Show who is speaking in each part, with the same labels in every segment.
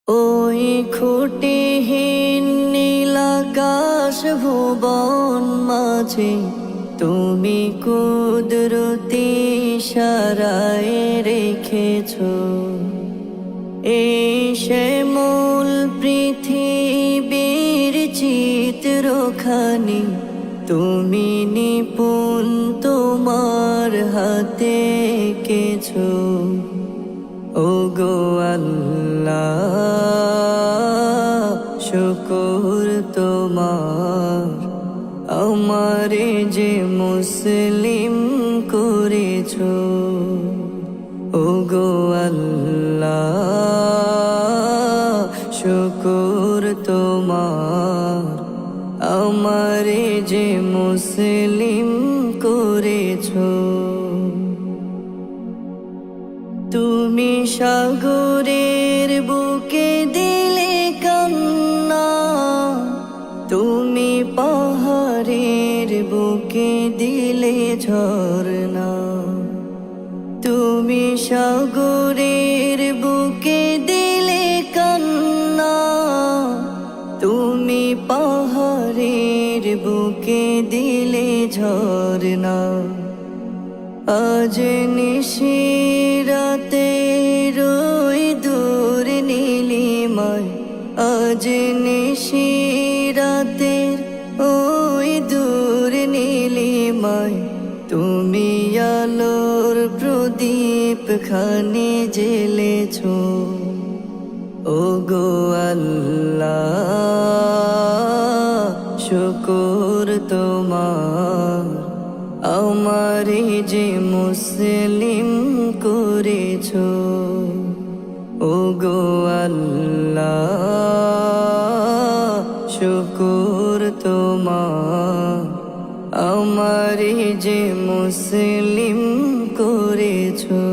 Speaker 1: ওই খুঁটিহীন নীলাকাশ ভুবন মাঝে তুমি কুদরতি ইশারায় রেখেছ এই শ্যামল পৃথিবীর চিত্রখানি তুমি নিপুণ তোমার হাতে এঁকেছো। ওগো আল্লাহ শুকর তোমার আমারে যে মুসলিম করেছো। ওগো আল্লাহ শুকর তোমার আমারে যে মুসলিম করেছো। তুমি সাগরের বুকে দিলে কান্না, তুমি পাহাড়ের বুকে দিলে ঝরনা। তুমি সাগরের বুকে দিলে কান্না, তুমি পাহাড়ের বুকে দিলে ঝরনা। আজ নিশিরাতে রই দূর নীলিমায়, আজ নিশিরাতে ওই দূর নীলিমায় তুমি আলোর প্রদীপ খানি জ্বেলেছো। ওগো আল্লাহ শুকর তোমার আমারে যে মুসলিম করেছো। ওগো আল্লাহ শুকর তোমার আমারে যে মুসলিম করেছো।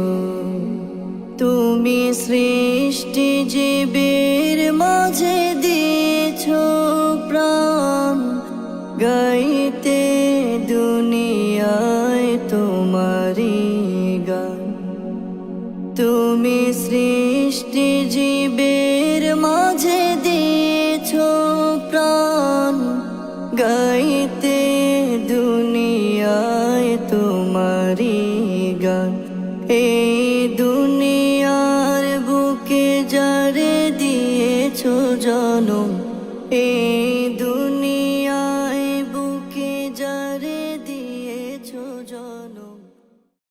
Speaker 1: তুমি সৃষ্টি জীবের মাঝে দিয়েছো প্রাণ, গাইতে দুনিয়ায় তোমারি গান। তুমি সৃষ্টি জীবের মাঝে দিয়েছো প্রাণ, গাইতে দুনিয়ায় তোমারি গান। এই দুনিয়ার বুকে যারে দিয়েছো জনম, এই